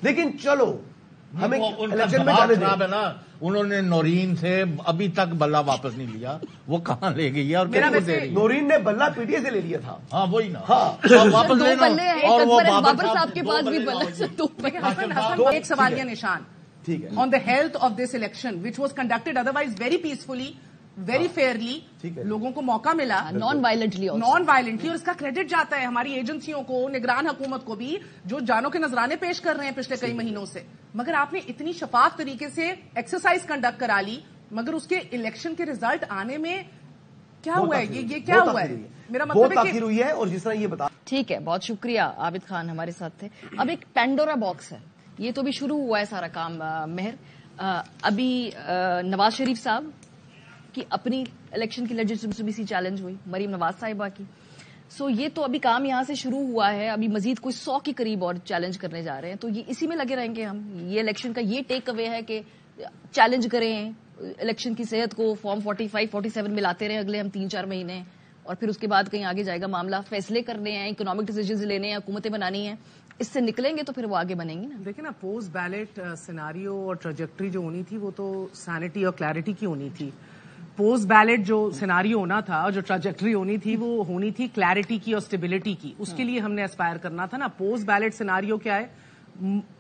لیکن چلو ہمیں الیکشن میں جانے دیں. انہوں نے نورین سے ابھی تک بلہ واپس نہیں لیا, وہ کہاں لے گئی ہے اور کیسے دے رہی ہے؟ نورین نے بلہ پی ٹی اے سے لے لیا تھا. ہاں وہی نا, واپس لینا. اور وہ بابر صاحب کے پاس بھی بلہ. ایک سوالیہ نشان on the health of this election which was conducted otherwise very peacefully, very fairly. لوگوں کو موقع ملا نان وائلنٹلی, اور اس کا کریڈٹ جاتا ہے ہماری ایجنسیوں کو, نگران حکومت کو بھی, جو جانوں کے نذرانے پیش کر رہے ہیں پچھلے کئی مہینوں سے. مگر آپ نے اتنی شفاف طریقے سے ایکسرسائز کنڈکٹ کرا لی, مگر اس کے الیکشن کے ریزلٹ آنے میں کیا ہوا ہے؟ یہ کیا ہوا ہے؟ میرا مطلب تاخیر ہوئی ہے. اور جس طرح یہ بتا, ٹھیک ہے, بہت شکریہ عابد خان ہمارے ساتھ تھے. اب ایک پینڈورا باکس ہے, یہ تو بھی شروع ہوا ہے سارا کام. مہر, ابھی نواز شریف صاحب کی اپنی الیکشن کی لیجٹمیسی چیلنج ہوئی, مریم نواز صاحبہ کی. سو یہ تو ابھی کام یہاں سے شروع ہوا ہے, ابھی مزید کوئی 100 کے قریب اور چیلنج کرنے جا رہے ہیں. تو یہ اسی میں لگے رہیں گے ہم. یہ الیکشن کا یہ ٹیک اوے ہے کہ چیلنج کریں الیکشن کی صحت کو, فارم 45 47 میں لاتے رہیں اگلے ہم 3-4 مہینے, اور پھر اس کے بعد کہیں آگے جائے گا معاملہ. فیصلے کرنے ہیں, اکنامک ڈیسیجنز لینے ہیں, حکومتیں بنانی ہیں, اس سے نکلیں گے تو پھر وہ آگے بنیں گی نا. دیکھیں نا, پوسٹ بیلٹ سیناریو اور ٹریجیکٹری جو ہونی تھی وہ تو سینٹی اور کلیئرٹی کی ہونی تھی. پوسٹ بیلٹ جو سیناریو ہونا تھا اور جو ٹریجیکٹری ہونی تھی وہ ہونی تھی کلیئرٹی کی اور اسٹیبلٹی کی. اس کے لیے ہم نے اسپائر کرنا تھا نا. پوسٹ بیلٹ سیناریو کیا ہے؟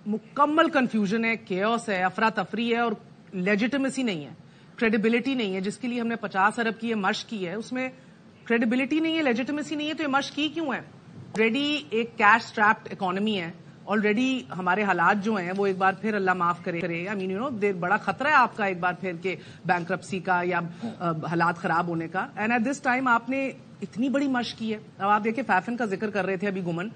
مکمل کنفیوژن ہے, کیوس ہے, افراتفری ہے, اور لیجیٹمیسی نہیں ہے, کریڈیبلٹی نہیں ہے. جس کے لیے ہم نے 50 ارب کی یہ مشق کی ہے, اس میں کریڈیبلٹی نہیں ہے, لیجیٹمیسی نہیں ہے. تو یہ مشق کی کیوں ہے؟ آلریڈی ایک کیش اسٹریپڈ اکانومی ہے. آلریڈی ہمارے حالات جو ہیں وہ ایک بار پھر اللہ معاف کرے, بڑا خطرہ ہے آپ کا ایک بار پھر کے بینکرپسی کا یا حالات خراب ہونے کا. اینڈ ایٹ دس ٹائم آپ نے اتنی بڑی مشق کی ہے. اب آپ دیکھیں, فیفن کا ذکر کر رہے تھے ابھی گمن,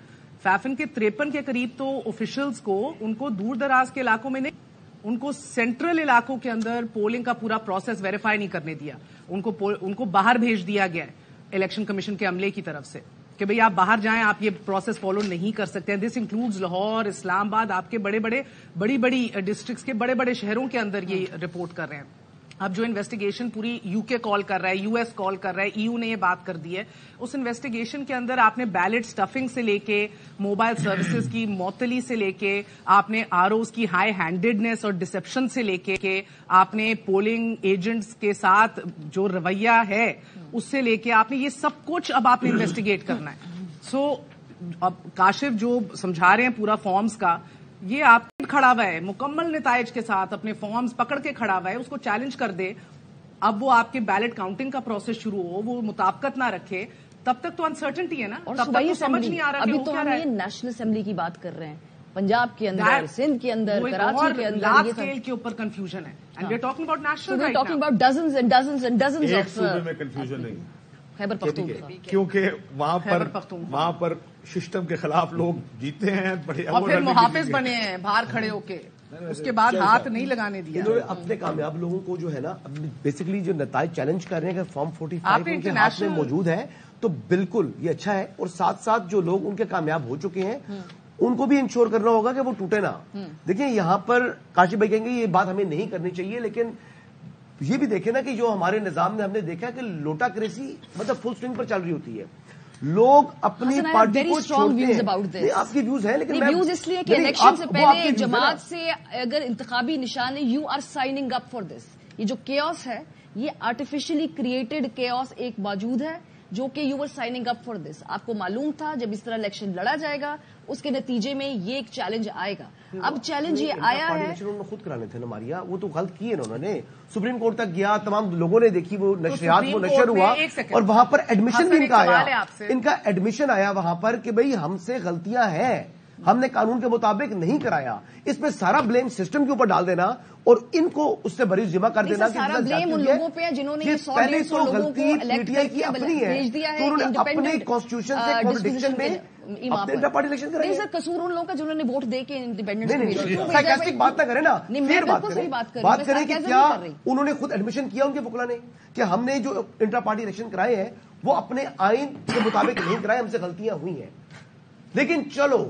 فیفن کے 53 کے قریب تو آفیشلز کو, ان کو دور دراز کے علاقوں میں نہیں, ان کو سینٹرل علاقوں کے اندر پولنگ کا پورا پروسیس ویریفائی نہیں کرنے دیا. ان کو باہر بھیج دیا گیا ہے الیکشن کمیشن کے عملے کی طرف سے کہ بھئی آپ باہر جائیں, آپ یہ پروسیس فالو نہیں کر سکتے ہیں. دس انکلوڈز لاہور, اسلام آباد, آپ کے بڑی ڈسٹرکٹس کے بڑے شہروں کے اندر یہ رپورٹ کر رہے ہیں. اب جو انویسٹیگیشن پوری یو کے کال کر رہا ہے, یو ایس کال کر رہا ہے, ای یو نے یہ بات کر دی ہے, اس انویسٹیگیشن کے اندر آپ نے بیلٹ سٹفنگ سے لے کے موبائل سروسز کی معطلی سے لے کے, آپ نے آر اوز کی ہائی ہینڈیڈنس اور ڈسپشن سے لے کے, آپ نے پولنگ ایجنٹس کے ساتھ جو رویہ ہے اس سے لے کے, آپ نے یہ سب کچھ اب آپ نے انویسٹیگیٹ کرنا ہے. سو اب کاشف جو سمجھا رہے ہیں پورا فارمز کا, یہ آپ کھڑا ہوا ہے مکمل نتائج کے ساتھ, اپنے فارمز پکڑ کے کھڑا ہوا ہے, اس کو چیلنج کر دے. اب وہ آپ کے بیلٹ کاؤنٹنگ کا پروسیس شروع ہو, وہ مطابقت نہ رکھے, تب تک تو انسرٹنٹی ہے نا, تب تک تو سمجھ نہیں آ رہا. ابھی تو ہم یہ نیشنل اسمبلی کی بات کر رہے ہیں, پنجاب کے اندر, سندھ کے اندر, کراچی کے اندر, لارج اسکیل کے اوپر کنفیوژن ہے. And we are talking about national, we are talking about dozens and dozens and dozens ایک صوبے میں کنفیوژن نہیں, خیبر پختونخوا, کیونکہ وہاں پر سسٹم کے خلاف لوگ جیتے ہیں, بڑے اور پھر محافظ بنے ہیں باہر کھڑے ہو کے, اس کے بعد ہاتھ نہیں لگانے دیا. انہوں نے اپنے کامیاب لوگوں کو جو ہے نا بیسیکلی جو نتائج چیلنج کر رہے ہیں کہ فارم 45 ان کے ہاتھ میں موجود ہے, تو بالکل یہ اچھا ہے. اور ساتھ ساتھ جو لوگ ان کے کامیاب ہو چکے ہیں ان کو بھی انشور کرنا ہوگا کہ وہ ٹوٹے نہ. دیکھیں یہاں پر کاشف بھائی کہیں گے یہ بات ہمیں نہیں کرنی چاہیے, لیکن یہ بھی دیکھیں نا کہ جو ہمارے نظام میں ہم نے دیکھا کہ لوٹا کریسی مطلب فل سوئنگ پر چل رہی ہوتی ہے. لوگ اپنی پارٹی کو چھوڑتے ہیں. آپ کی ویوز ہیں, لیکن ویوز اس لیے کہ الیکشن سے پہلے جماعت سے اگر انتخابی نشان ہے, you are signing up for this. یہ جو کیوس ہے یہ آرٹیفیشلی کریٹڈ کیوس ایک موجود ہے جو کہ you are signing up for this. آپ کو معلوم تھا جب اس طرح الیکشن لڑا جائے گا اس کے نتیجے میں یہ ایک چیلنج آئے گا. اب چیلنج یہ آیا ہے, انہوں نے خود کرانے تھے نا ماریا, وہ تو غلط کی ہے انہوں نے. سپریم کورٹ تک گیا, تمام لوگوں نے دیکھی وہ نشریات, وہ نشر ہوا, اور وہاں پر ایڈمیشن بھی ان کا ایڈمیشن آیا وہاں پر کہ بھئی ہم سے غلطیاں ہیں, ہم نے قانون کے مطابق نہیں کرایا. اس پہ سارا بلیم سسٹم کے اوپر ڈال دینا اور ان کو اس سے بری ذمہ کر دینا. سارا بلیم ان لوگوں پہ جنہوں نے پہلے تو غلطی پی ٹی آئی کی اپنی ہے, تو انہوں نے اپنے کانسٹیٹیوشن سے کانٹرڈکشن میں اپنے پارٹی الیکشن کریں. نہیں سر, قصور ان لوگوں کا جنہوں نے ووٹ دے کے انڈیپینڈنٹ. سائیکاسٹک بات نہ کریں نا, پھر بات کریں کہ کیا انہوں نے خود ایڈمیشن کیا ان کے وکلا نے کہ ہم نے جو انٹرا پارٹی الیکشن کرائے ہیں وہ اپنے آئین کے مطابق نہیں کرائے, ہم سے غلطیاں ہوئی ہیں. لیکن چلو